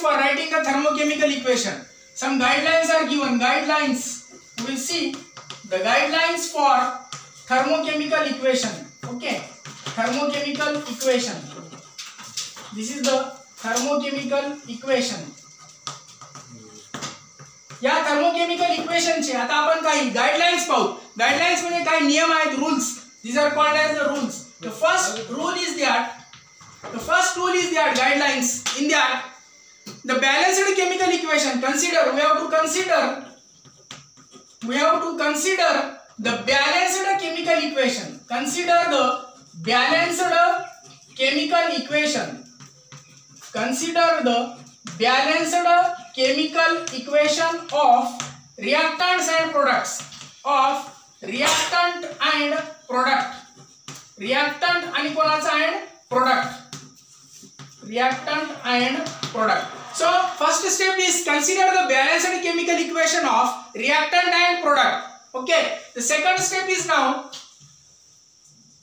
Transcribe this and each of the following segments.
for writing the thermochemical equation. Some guidelines are given. Guidelines. We will see the guidelines for thermochemical equation. Okay, thermochemical equation. This is the thermochemical equation. या thermochemical equation चे आता आपण काही guidelines पाहू. Guidelines म्हणजे काही नियम आहेत, rules. These are called as the rules. The first rule is that guidelines. In that, the balanced chemical equation. Consider. We have to consider the balanced chemical equation. Consider the balanced chemical equation. Consider the balanced chemical equation of reactants and products. Of reactant and product. Reactant आणि कोणाचा and product. Reactant and product. So first step is consider the balanced chemical equation of reactant and product. Okay. The second step is now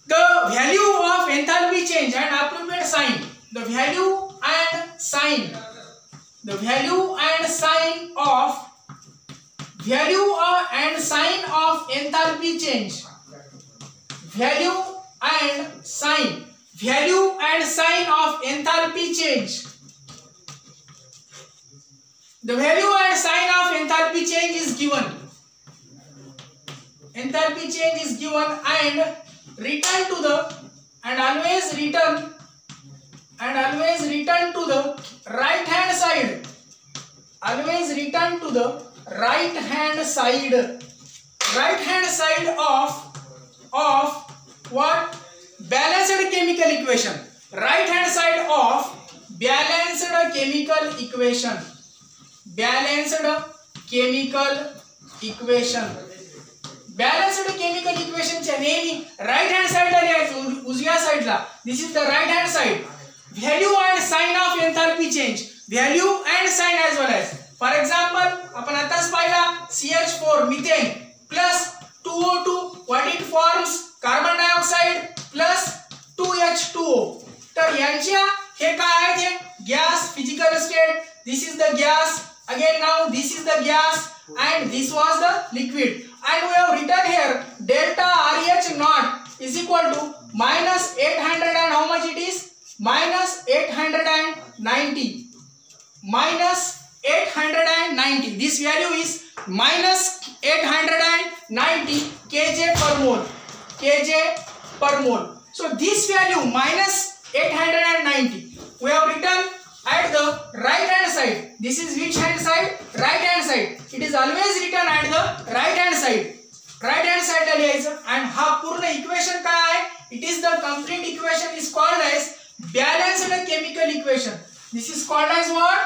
the value of enthalpy change and appropriate sign. The value and sign of enthalpy change. Value and sign of enthalpy change. The value and sign of enthalpy change is given. Enthalpy change is given and return to the always return to the right hand side. Always return to the right hand side of what? Balanced chemical equation. Right hand side of balanced chemical equation. Balanced chemical equation. Balanced chemical equation च्या नेहमी right hand side ला लिहायचं, उजव्या side ला. This is the right hand side. Value and sign of enthalpy change. Value and sign as well as. For example, आपण आताच पाहिला CH4 methane plus 2O2. What it forms? Carbon dioxide plus 2H2O. तर यांच्या हे काय आहेत? हे gas physical state. This is the gas. Again now this is the gas and this was the liquid. And we have written here delta RH naught is equal to minus 800 and how much it is? Minus 890. Minus 890. This value is minus 890 kJ per mole. kJ per mole. So this value minus 890 we have written at the right hand side. This is which hand side? Right hand side. It is always written at the right hand side. Right hand side ला लिहायचं. And हा पूर्ण equation काय आहे? It is the complete equation is called as balanced chemical equation. This is called as what?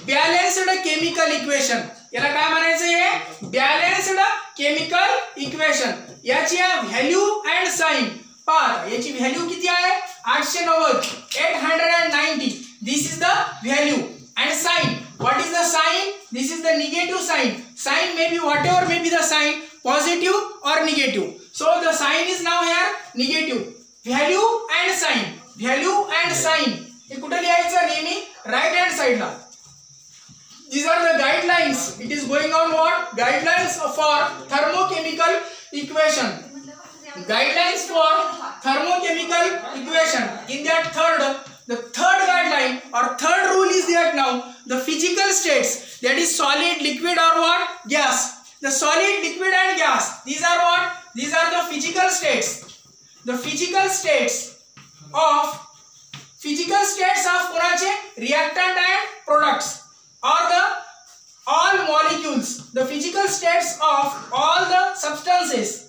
Balanced chemical equation. याला काय म्हणायचं आहे? Balanced chemical equation. याची value and sign. पहा याची व्हॅल्यू किती आहे? 890. 890. This is the value and sign. What is the sign? This is the negative sign. Sign may be whatever may be the sign, positive or negative. So the sign is now here negative. Value and sign. Value and sign. हे कुठे लिहायचं नेहमी? Right hand side ला. These are the guidelines. It is going on what? Guidelines for thermochemical equation. Guidelines for thermochemical equation. In that the third guideline or third rule is that now the physical states, that is solid, liquid or what? Gas. The solid, liquid and gas. These are what? These are the physical states. The physical states of कोणाचे? Reactant and products or the all molecules. The physical states of all the substances.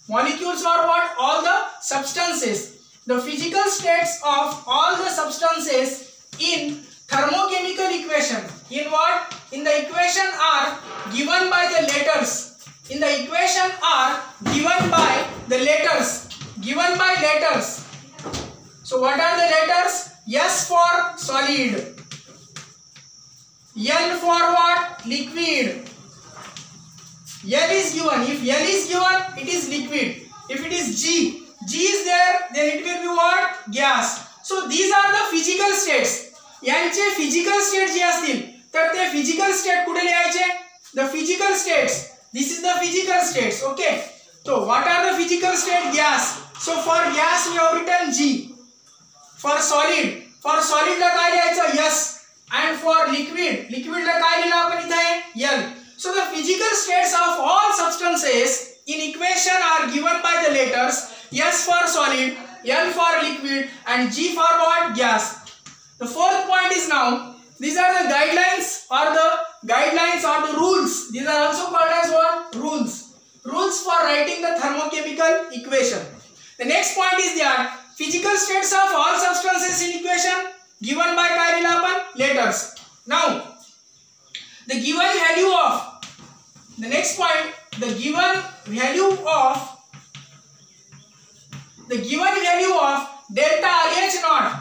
Molecules are what? All the substances. The physical states of all the substances in thermochemical equation. In what? In the equation are given by the letters. In the equation are given by the letters. Given by letters. So what are the letters? S for solid. L for what? Liquid. L is given. If L is given, it is liquid. If it is G is there, then it will be what? Gas. So these are the physical states. यांचे physical state जे असतील तर ते physical state कुठे लिहायचे? The physical states, this is the physical states. Okay, so what are the physical state? Gas. So for gas we have written G. For solid ला काय लिहायचं? S. And for liquid ला काय लिहिलं आपण इथे? L. So the physical states of all substances in equation are given by the letters S for solid, L for liquid, and G for what? Gas. The fourth point is now these are the guidelines or the rules. These are also called as what? Rules for writing the thermochemical equation. The next point is that physical states of all substances in equation given by काय दिला आपण? Letters. Now the given value of the next point, the given value of delta RH naught.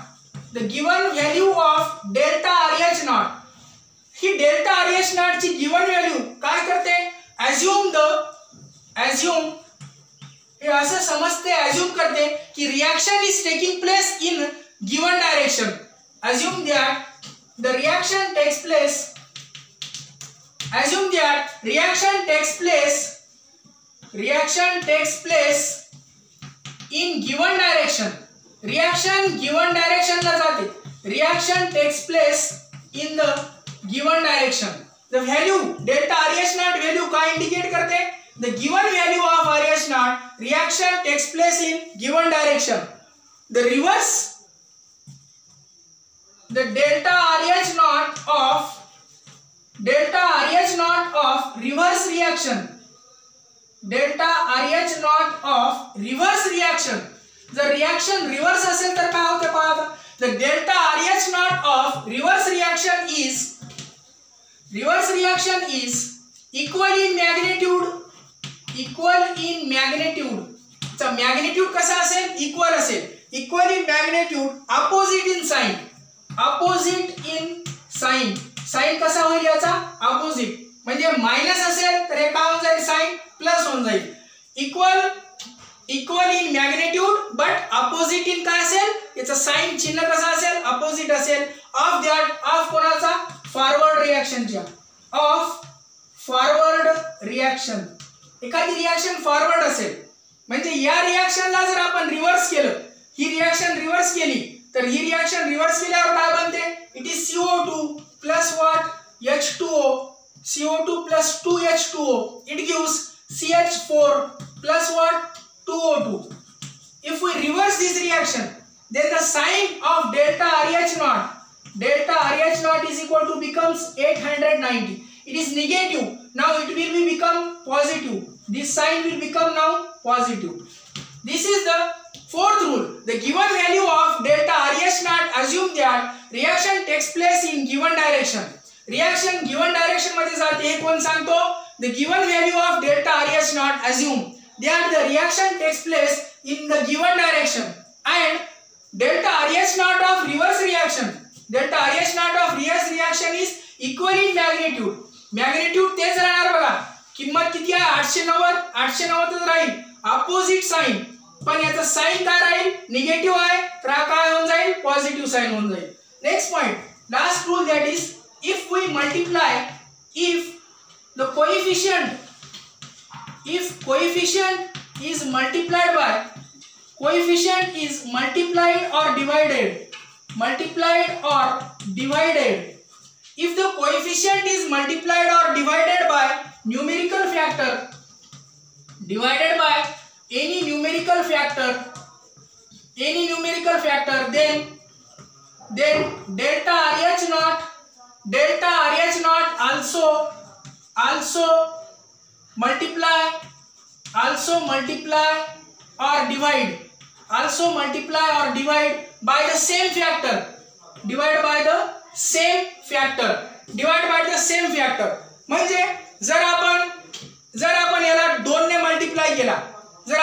The given value of delta RH naught. He delta RH naught ची given value काय करते? assume हे असं समजते, assume करते की reaction is taking place in given direction. Assume that the reaction takes place. Assume that reaction takes place in given direction. Reaction given direction ला जाते. Reaction takes place in the given direction. The value delta RH naught value काय indicate करते? The given value of RH naught, reaction takes place in given direction. The reverse, the delta RH naught of reverse reaction. Delta RH naught of reverse reaction. The reaction reverse असेल तर काय होते पहा. The delta RH naught of reverse reaction is equal in magnitude. चा magnitude कसा असेल? Equal असेल. Equal in magnitude, opposite in sign. Sign कसा होईल याचा? Opposite. म्हणजे मायनस असेल तर हे काय होऊन जाईल? साइन प्लस होऊन जाईल. Equal in magnitude but opposite in काय असेल? याचा साइन चिन्ह कसा असेल? अपोजिट असेल. ऑफ कोणाचा? फॉरवर्ड रिएक्शनच्या. Of forward reaction. एखादी रिएक्शन फॉरवर्ड असेल म्हणजे या रिएक्शनला जर आपण रिव्हर्स केलं, ही रिएक्शन रिव्हर्स केली तर ही रिएक्शन रिव्हर्स केल्यावर काय बनते? It is CO2 plus what? H2O. CO2 plus 2H2O. It gives CH4 plus what? 2O2. If we reverse this reaction, then the sign of delta RH naught is equal to becomes 890. It is negative. Now it will become positive. This sign will become now positive. This is the fourth rule. The given value of delta RH naught assume that reaction takes place in given direction. Reaction given direction मध्ये जाते. हे कोण सांगतो? The given value of delta RH naught assume that the reaction takes place in the given direction and delta RH naught of reverse reaction is equal in magnitude. Magnitude तेच राहणार बघा. किंमत किती आहे? 890 राहील. अपोजिट साइन पण याचा sign काय राहील? Negative आहे तर काय होऊन जाईल? पॉझिटिव्ह साइन होऊन जाईल. Next point, last rule, that is if the coefficient is multiplied or divided. If the coefficient is multiplied or divided by numerical factor, divided by any numerical factor, then delta RH naught also multiply or divide by the same factor. Divide by the same factor. म्हणजे जर आपण याला 2 ने multiply केला, तर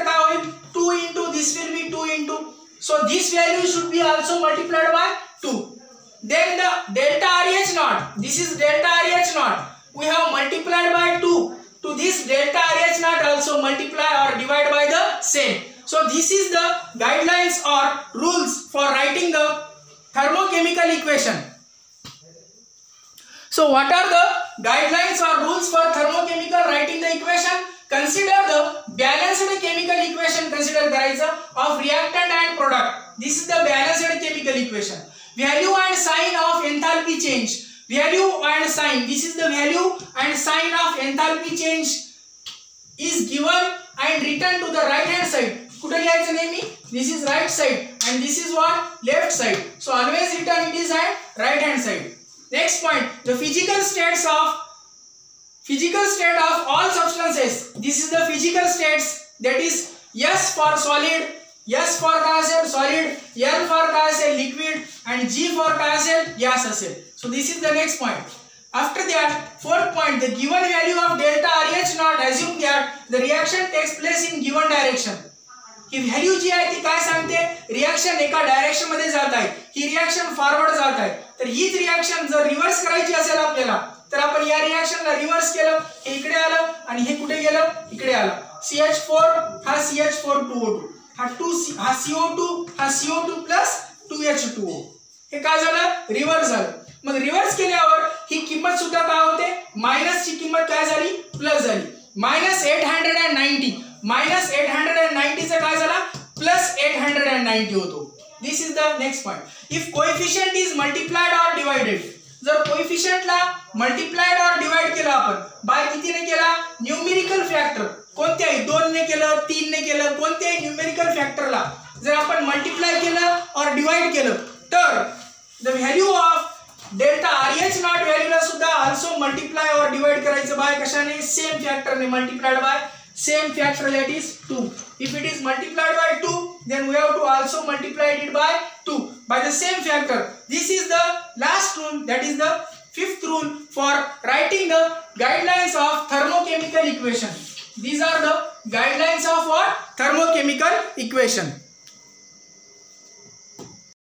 काय होईल? 2 into this will be 2 into, so this value should be also multiplied by 2. Then the delta RH naught, this is delta RH naught, we have multiplied by 2. To this delta RH naught also multiply or divide by the same. So this is the guidelines or rules for writing the thermochemical equation. So what are the guidelines or rules for thermochemical writing the equation? Consider the balanced chemical equation consider करायचं of reactant and product. This is the balanced chemical equation. Value and sign of enthalpy change. Value and sign. This is the value and sign of enthalpy change is given and written to the right hand side. कुठे लिहायचं नेहमी? This is right side and this is what? Left side. So always written it is at right hand side. Next point, the physical state of all substances. This is the physical states, that is S for solid, S for काय असेल solid, L for काय असेल liquid and G for काय असेल gas असेल. So this is the next point. After that, fourth point, the given value of delta RH naught, assume that the reaction takes place in given direction. ही value जी आहे ती काय सांगते? Reaction एका डायरेक्शन मध्ये जात आहे, ही रिएक्शन फॉरवर्ड जात आहे. तर हीच रिएक्शन जर रिव्हर्स करायची असेल आपल्याला तर आपण या रिएक्शनला रिव्हर्स केलं, हे इकडे आलं आणि हे कुठे गेलं? इकडे आलं. CH4 हा CH4 हा CO2 हा CO2 प्लस 2H2O. हे काय झालं? रिव्हर्स झालं. मग रिव्हर्स केल्यावर ही किंमत सुद्धा काय होते? मायनस ची किंमत काय झाली? प्लस झाली. -890 -890 चा काय झाला? +890 होतो. This is the next point. If coefficient is multiplied और डिवाइडेड, जर कोएफिशिएंटला मल्टिप्लाइड और डिवाइड केला आपण बाय कितीने केला? Numerical factor. कोणत्याही 2 ने केलं, 3 ने केलं, कोणत्याही न्यूमेरिकल फॅक्टरला जर आपण मल्टिप्लाय केलं और डिवाइड केलं तर the value of delta RH naught व्हॅल्यूला सुद्धा आल्सो मल्टिप्लाय और डिवाइड करायचं बाय कशाने? सेम फॅक्टरने multiplied by same factor, that is 2. If it is multiplied by 2, then we have to also multiply it by 2 by the same factor. This is the last rule, that is the fifth rule for writing the guidelines of thermochemical equation. These are the guidelines of what? Thermochemical equation.